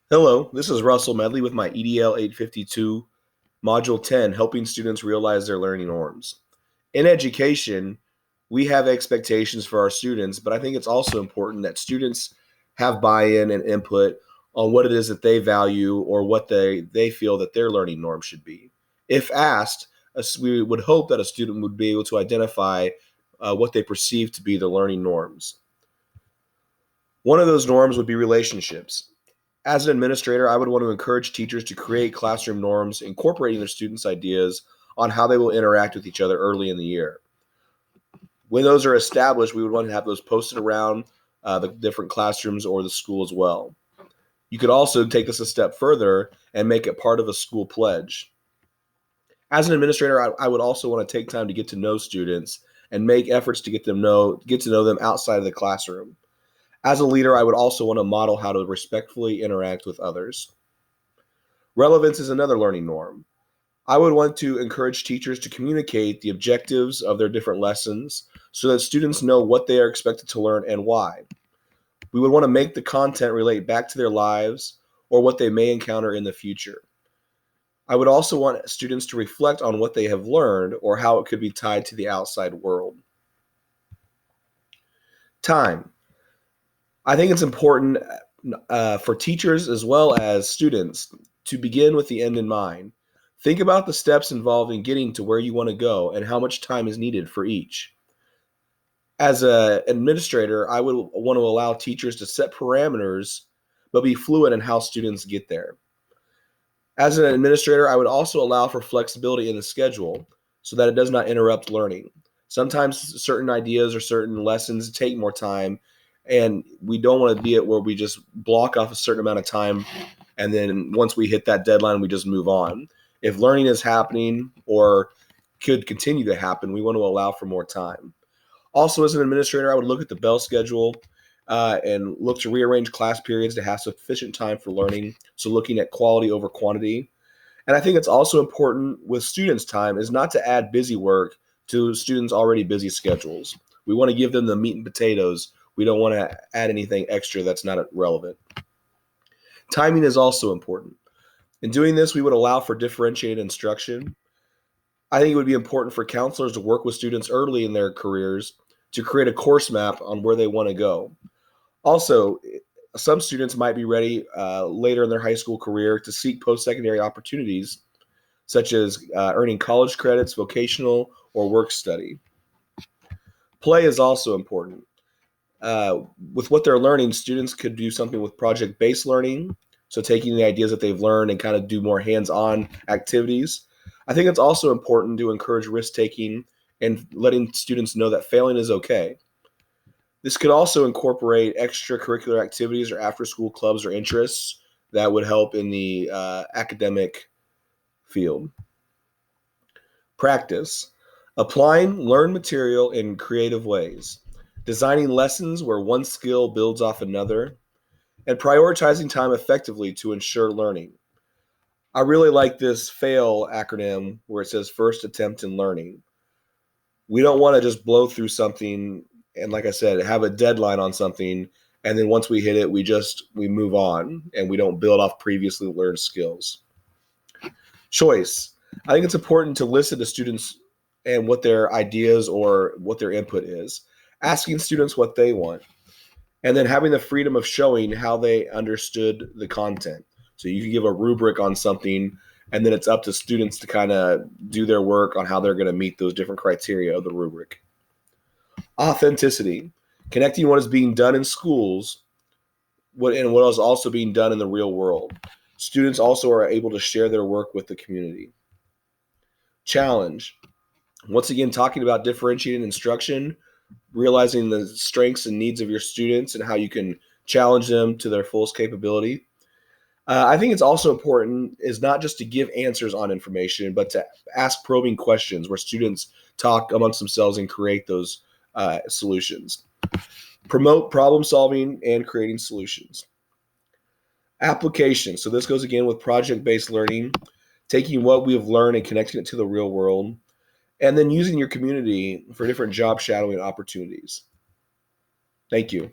Hello, this is Russell Medley with my EDL 852 Module 10, helping students realize their learning norms. In education, we have expectations for our students, but I think it's also important that students have buy-in and input on what it is that they value or what they feel that their learning norm should be. If asked, we would hope that a student would be able to identify what they perceive to be the learning norms. One of those norms would be relationships. As an administrator, I would want to encourage teachers to create classroom norms, incorporating their students' ideas on how they will interact with each other early in the year. When those are established, we would want to have those posted around the different classrooms or the school as well. You could also take this a step further and make it part of a school pledge. As an administrator, I would also want to take time to get to know students and make efforts to get to know them outside of the classroom. As a leader, I would also want to model how to respectfully interact with others. Relevance is another learning norm. I would want to encourage teachers to communicate the objectives of their different lessons so that students know what they are expected to learn and why. We would want to make the content relate back to their lives or what they may encounter in the future. I would also want students to reflect on what they have learned or how it could be tied to the outside world. Time. I think it's important for teachers as well as students to begin with the end in mind. Think about the steps involved in getting to where you want to go and how much time is needed for each. As an administrator, I would want to allow teachers to set parameters, but be fluid in how students get there. As an administrator, I would also allow for flexibility in the schedule so that it does not interrupt learning. Sometimes certain ideas or certain lessons take more time, and we don't want to be it where we just block off a certain amount of time, and then once we hit that deadline, we just move on. If learning is happening or could continue to happen, we want to allow for more time. Also, as an administrator, I would look at the bell schedule and look to rearrange class periods to have sufficient time for learning. So looking at quality over quantity. And I think it's also important with students' time is not to add busy work to students' already busy schedules. We want to give them the meat and potatoes. We don't want to add anything extra that's not relevant. Timing is also important. In doing this, we would allow for differentiated instruction. I think it would be important for counselors to work with students early in their careers to create a course map on where they want to go. Also, some students might be ready later in their high school career to seek post-secondary opportunities, such as earning college credits, vocational, or work study. Play is also important. With what they're learning, students could do something with project-based learning, so taking the ideas that they've learned and kind of do more hands-on activities. I think it's also important to encourage risk-taking and letting students know that failing is okay. This could also incorporate extracurricular activities or after-school clubs or interests that would help in the academic field. Practice. Applying learned material in creative ways. Designing lessons where one skill builds off another. And prioritizing time effectively to ensure learning. I really like this FAIL acronym where it says first attempt in learning. We don't want to just blow through something and, like I said, have a deadline on something, and then once we hit it, we move on and we don't build off previously learned skills. Choice. I think it's important to listen to students and what their ideas or what their input is. Asking students what they want, and then having the freedom of showing how they understood the content. So you can give a rubric on something, and then it's up to students to kind of do their work on how they're going to meet those different criteria of the rubric. Authenticity, connecting what is being done in schools and what is also being done in the real world. Students also are able to share their work with the community. Challenge, once again, talking about differentiating instruction, realizing the strengths and needs of your students and how you can challenge them to their fullest capability. I think it's also important is not just to give answers on information, but to ask probing questions where students talk amongst themselves and create those solutions. Promote problem solving and creating solutions. Application. So this goes again with project-based learning, taking what we have learned and connecting it to the real world, and then using your community for different job shadowing opportunities. Thank you.